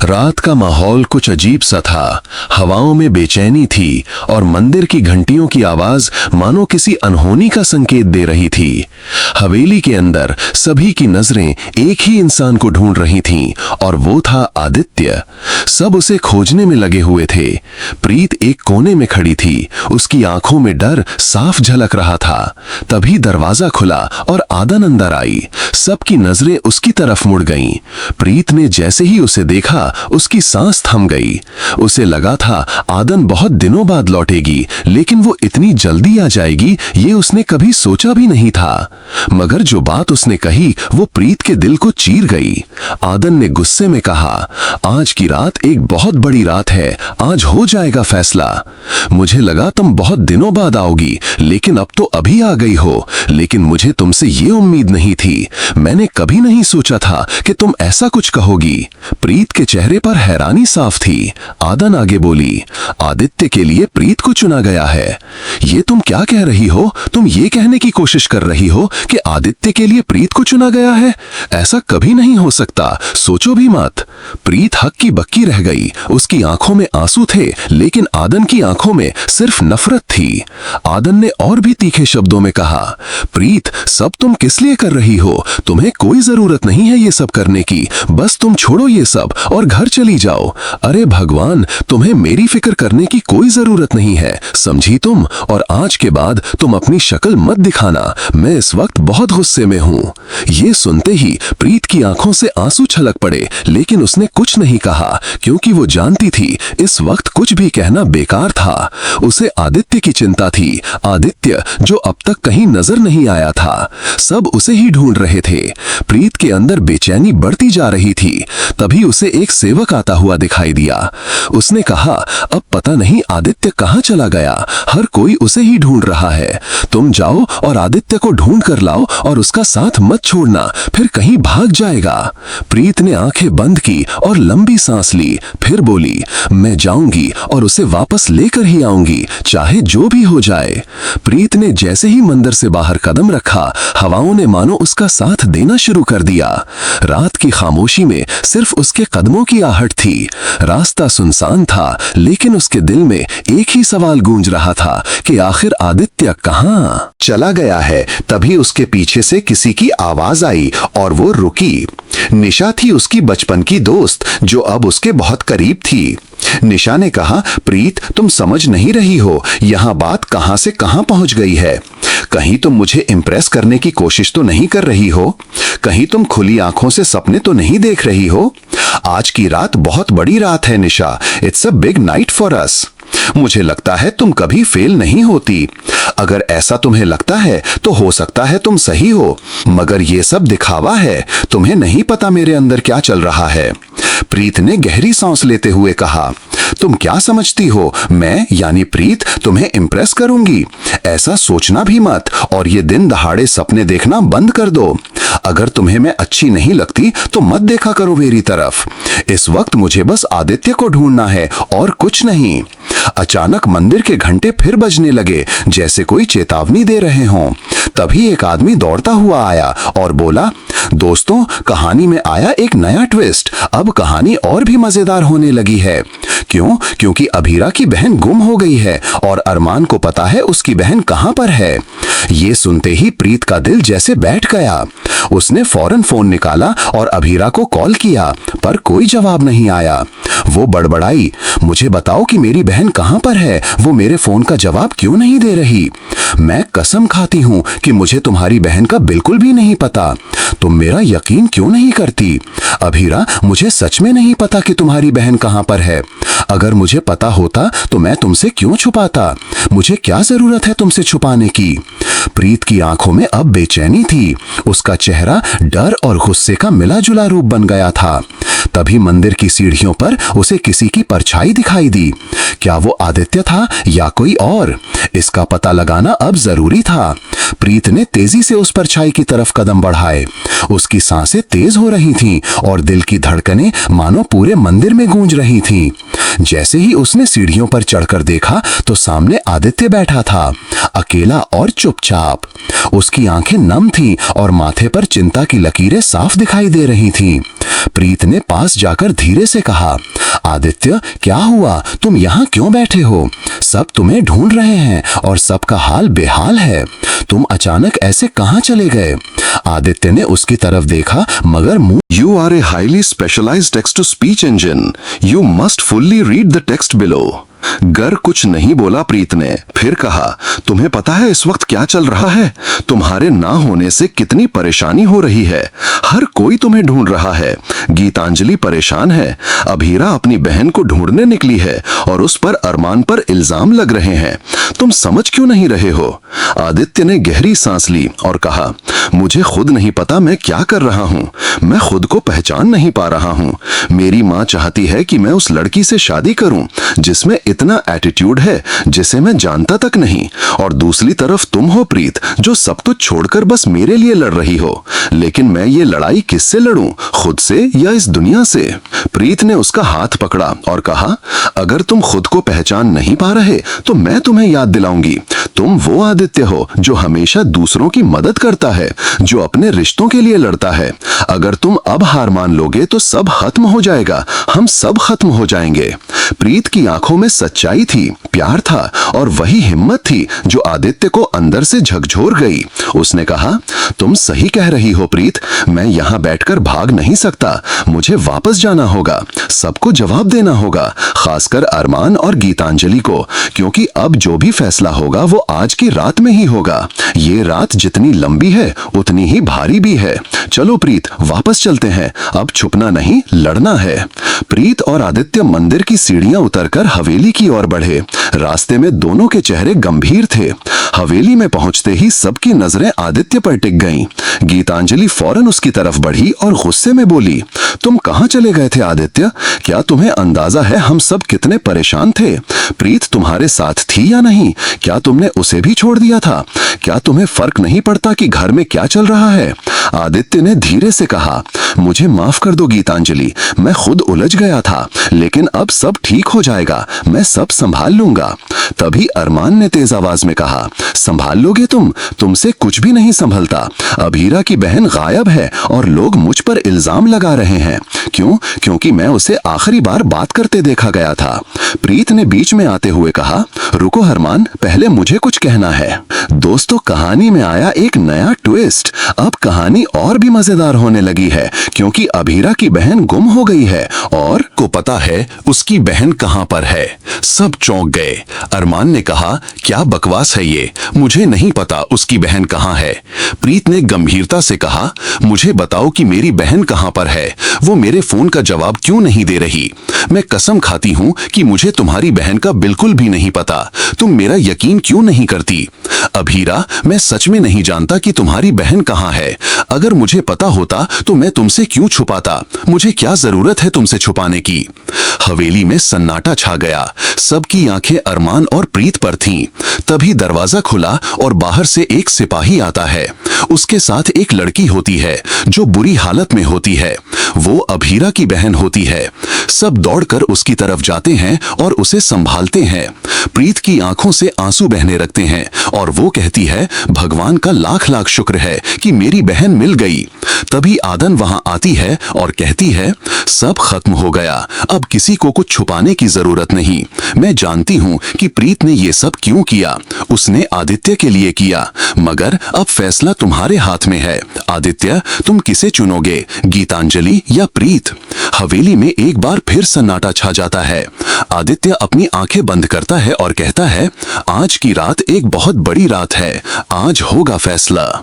रात का माहौल कुछ अजीब सा था। हवाओं में बेचैनी थी और मंदिर की घंटियों की आवाज मानो किसी अनहोनी का संकेत दे रही थी। हवेली के अंदर सभी की नजरें एक ही इंसान को ढूंढ रही थीं और वो था आदित्य। सब उसे खोजने में लगे हुए थे। प्रीत एक कोने में खड़ी थी, उसकी आंखों में डर साफ झलक रहा था। तभी दरवाजा खुला और आदन अंदर आई। सबकी नजरें उसकी तरफ मुड़ गईं। प्रीत ने जैसे ही उसे देखा, उसकी सांस थम गई। उसे लगा था आदन बहुत दिनों बाद लौटेगी, लेकिन वो इतनी जल्दी आ जाएगी ये उसने कभी सोचा भी नहीं था। मगर जो बात उसने कही वो प्रीत के दिल को चीर गई। आदन ने गुस्से में कहा, आज की रात एक बहुत बड़ी रात है, आज हो जाएगा फैसला। मुझे लगा तुम बहुत दिनों बाद आओगी, लेकिन अब तो अभी आ गई हो। लेकिन मुझे तुमसे ये उम्मीद नहीं थी। मैंने कभी नहीं सोचा था कि तुम ऐसा कुछ कहोगी। प्रीत के चेहरे पर हैरानी साफ थी। आदन आगे बोली, आदित्य के लिए प्रीत को चुना गया है। ये तुम क्या कह रही हो? तुम ये कहने की कोशिश कर रही हो कि आदित्य के लिए प्रीत को चुना गया है? ऐसा कभी नहीं हो सकता, सोचो भी मत। प्रीत हक्की बक्की रह गई। उसकी आंखों में आंसू थे, लेकिन आदन की आंखों में सिर्फ नफरत थी। आदन ने और भी तीखे शब्दों में कहा, प्रीत, सब तुम किस लिए कर रही हो? तुम्हें कोई जरूरत नहीं है ये सब करने की। बस तुम छोड़ो ये सब और घर चली जाओ। अरे भगवान, तुम्हें मेरी फिक्र करने की कोई जरूरत नहीं है, समझी तुम? और आज के बाद तुम अपनी शक्ल मत दिखाना। मैं इस वक्त बहुत गुस्से में हूं। ये सुनते ही प्रीत की आंखों से आंसू छलक पड़े, लेकिन उसने कुछ नहीं कहा, क्योंकि वो जानती थी इस वक्त कुछ भी कहना बेकार था। उसे आदित्य की चिंता थी, आदित्य जो अब तक कहीं नजर नहीं आया था। सब उसे ही ढूंढ रहे थे। प्रीत के अंदर बेचैनी बढ़ती जा रही थी। तभी उसे एक सेवक आता हुआ दिखाई दिया। उसने कहा, अब पता नहीं आदित्य कहाँ चला गया, हर कोई उसे ही ढूंढ रहा है। तुम जाओ और आदित्य को ढूंढ कर लाओ और उसका साथ मत छोड़ना, फिर कहीं भाग जाएगा। प्रीत ने आंखें बंद की और लंबी सांस ली, फिर बोली, मैं जाऊंगी और उसे वापस लेकर ही आऊंगी, चाहे जो भी हो जाए। प्रीत ने जैसे ही मंदिर से बाहर कदम रखा, हवाओं ने मानो उसका साथ देना शुरू कर दिया। रात की खामोशी में सिर्फ उसके कदमों की आहट थी। रास्ता सुनसान था, लेकिन उसके दिल में एक ही सवाल गूंज रहा था कि आखिर आदित्य कहाँ चला गया है। तभी उसके पीछे से किसी की आवाज आई और वो रुकी। निशा थी उसकी बचपन की दोस्त, जो अब उसके बहुत करीब थी। निशा ने कहा, प्रीत, तुम समझ नहीं रही हो, यहाँ बात कहाँ से कहाँ पहुंच गई है। कहीं तुम मुझे इम्प्रेस करने की कोशिश तो नहीं कर रही हो? कहीं तुम खुली आंखों से सपने तो नहीं देख रही हो? आज की रात बहुत बड़ी रात है Nisha. It's a big night for us. मुझे लगता है तुम कभी फेल नहीं होती। अगर ऐसा तुम्हें लगता है तो हो सकता है तुम सही हो, मगर ये सब दिखावा है। तुम्हें नहीं पता मेरे अंदर क्या चल रहा है। प्रीत ने गहरी सांस लेते हुए कहा, तुम क्या समझती हो मैं यानी प्रीत तुम्हें इम्प्रेस करूंगी? ऐसा सोचना भी मत और ये दिन दहाड़े सपने देखना बंद कर दो। अगर तुम्हें मैं अच्छी नहीं लगती तो मत देखा करो मेरी तरफ। इस वक्त मुझे बस आदित्य को ढूंढना है और कुछ नहीं। अचानक मंदिर के घंटे फिर बजने लगे, जैसे कोई चेतावनी दे रहे हों। तभी एक आदमी दौड़ता हुआ आया और बोला, दोस्तों, कहानी में आया एक नया ट्विस्ट। अब कहानी और भी मजेदार होने लगी है। क्यों? क्योंकि अभीरा की बहन गुम हो गई है और अरमान को पता है उसकी बहन कहां पर है। ये सुनते ही प्रीत का दिल जैसे बैठ गया। उसने फौरन फोन निकाला और अभीरा को कॉल किया, पर कोई जवाब नहीं आया। वो बड़बड़ाई, मुझे बताओ कि मेरी बहन कहां पर है, वो मेरे फोन का जवाब क्यों नहीं दे रही? मैं कसम खाती हूं कि मुझे तुम्हारी बहन का बिल्कुल भी नहीं पता। तुम मेरा यकीन क्यों नहीं करती? अभीरा, मुझे सच में नहीं पता कि तुम्हारी बहन कहां पर है। अगर मुझे पता होता तो मैं तुमसे क्यों छुपाता? मुझे क्या जरूरत है तुमसे छुपाने की? प्रीत की आंखों में अब बेचैनी थी। उसका चेहरा डर और गुस्से का मिला जुला रूप बन गया था। तभी मंदिर की सीढ़ियों पर उसे किसी की परछाई दिखाई दी। क्या वो आदित्य था या कोई और? इसका पता लगाना अब जरूरी था। प्रीत ने तेजी से उस परछाई की तरफ कदम बढ़ाए। उसकी सांसें तेज हो रही थीं और दिल की धड़कनें मानो पूरे मंदिर में गूंज रही थीं। जैसे ही उसने सीढ़ियों पर चढ़कर देखा तो सामने आदित्य बैठा था, अकेला और चुपचाप। उसकी आंखें नम थीं और माथे पर चिंता की लकीरें साफ दिखाई दे रही थीं। प्रीत ने पास जाकर धीरे से कहा, आदित्य, क्या हुआ? तुम यहाँ क्यों बैठे हो? सब तुम्हें ढूंढ रहे हैं और सबका हाल बेहाल है। तुम अचानक ऐसे कहाँ चले गए? आदित्य ने उसकी तरफ देखा मगर मुंह। You are a highly specialized text-to-speech engine. You must fully read the text below. गर कुछ नहीं बोला प्रीत ने, फिर कहा, तुम्हें पता है इस वक्त क्या चल रहा है? तुम्हारे ना होने से कितनी परेशानी हो रही है। हर कोई तुम्हें ढूंढ रहा है। गीतांजलि परेशान है। अभीरा अपनी बहन को ढूंढने निकली है और उस पर अरमान पर इल्जाम लग रहे हैं। तुम समझ क्यों नहीं रहे हो? आदित्य ने गहरी सांस ली और कहा, मुझे खुद नहीं पता मैं क्या कर रहा हूँ। मैं खुद को पहचान नहीं पा रहा हूँ। मेरी माँ चाहती है कि मैं उस लड़की से शादी करूं जिसमें इतना एटीट्यूड है जिसे मैं जानता तक नहीं, और दूसरी तरफ तुम हो प्रीत, जो सब कुछ छोड़कर बस मेरे लिए लड़ रही हो। लेकिन मैं ये लड़ाई किससे लड़ूं, खुद से या इस दुनिया से? प्रीत ने उसका हाथ पकड़ा और कहा, अगर तुम खुद को पहचान नहीं पा रहे तो मैं तुम्हें याद दिलाऊंगी। तुम वो आदित्य हो जो हमेशा दूसरों की मदद करता है, जो अपने रिश्तों के लिए लड़ता है। अगर तुम अब हार मान लोगे तो सब खत्म हो जाएगा, हम सब खत्म हो जाएंगे। प्रीत की आंखों में सच्चाई थी, प्यार था और वही हिम्मत थी जो आदित्य को अंदर से झकझोर गई। उसने कहा, तुम सही कह रही हो प्रीत, मैं यहाँ बैठकर भाग नहीं सकता। मुझे वापस जाना होगा, सबको जवाब देना होगा, खासकर अरमान और गीतांजलि को, क्योंकि अब जो भी फैसला होगा वो आज की रात में ही होगा। ये रात जितनी लंबी है उतनी ही भारी भी है। चलो प्रीत, वापस चलते हैं, अब छुपना नहीं, लड़ना है। प्रीत और आदित्य मंदिर की सीढ़ियां उतरकर हवेली की ओर बढ़े। रास्ते में दोनों के चेहरे गंभीर थे। हवेली में पहुंचते ही सबकी नजरें आदित्य पर टिक गईं। गीतांजलि फौरन उसकी तरफ बढ़ी और गुस्से में बोली, तुम कहां चले गए थे आदित्य? क्या तुम्हें अंदाजा है हम सब कितने परेशान थे? प्रीत तुम्हारे साथ थी या नहीं? क्या तुमने उसे भी छोड़ दिया था? क्या तुम्हें फर्क नहीं पड़ता कि घर में क्या चल रहा है? आदित्य ने धीरे से कहा, मुझे माफ कर दो गीतांजलि, मैं खुद उलझ गया था, लेकिन अब सब ठीक हो जाएगा, मैं सब संभाल लूंगा। तभी अरमान ने तेज आवाज में कहा, संभाल लोगे तुम? तुमसे कुछ भी नहीं संभलता। अभीरा की बहन गायब है और लोग मुझ पर इल्जाम लगा रहे हैं। क्यों? क्योंकि मैं उसे आखिरी बार बात करते देखा गया था। प्रीत ने बीच में आते हुए कहा, रुको अरमान, पहले मुझे कुछ कहना है। दोस्तों, कहानी में आया एक नया ट्विस्ट। अब कहानी और भी मजेदार होने लगी है, क्योंकि अभीरा की बहन गुम हो गई है और को पता है उसकी बहन कहां पर है। सब चौंक गए। अरमान ने कहा, क्या बकवास है ये, मुझे नहीं पता उसकी बहन कहां है। प्रीत ने गंभीरता से कहा, मुझे बताओ कि मेरी बहन कहां पर है। वो मेरे फोन का जवाब क्यों नहीं दे रही? मैं कसम खाती हूं कि मुझे तुम्हारी बहन का बिल्कुल भी नहीं पता। तुम मेरा यकीन क्यों नहीं करती? अभीरा, मैं सच में नहीं जानता कि तुम्हारी बहन कहां है। अगर मुझे पता होता तो मैं तुमसे क्यों छुपाता? मुझे क्या जरूरत है तुमसे छुपाने की? हवेली में सन्नाटा छा गया। सबकी आंखें अरमान और प्रीत पर थीं। तभी दरवाजा खुला और बाहर से एक सिपाही आता है। उसके साथ एक लड़की होती है जो बुरी हालत में होती है। वो अभीरा की बहन होती है। सब दौड़कर उसकी तरफ जाते हैं और उसे संभालते हैं। प्रीत की आंखों से आंसू बहने लगते हैं और वो कहती है, भगवान का लाख लाख शुक्र है कि मेरी बहन मिल गई। तभी आदन वहां आती है और कहती है, सब खत्म हो गया, अब किसी को कुछ छुपाने की जरूरत नहीं। मैं जानती हूं कि प्रीत ने ये सब क्यों किया। उसने आदित्य के लिए किया, मगर अब फैसला तुम्हारे हाथ में है। आदित्य, तुम किसे चुनोगे, गीतांजलि या प्रीत? हवेली में एक बार फिर सन्नाटा छा जाता है। आदित्य अपनी आंखें बंद करता है और कहता है, आज की रात एक बहुत बड़ी रात है, आज होगा फैसला।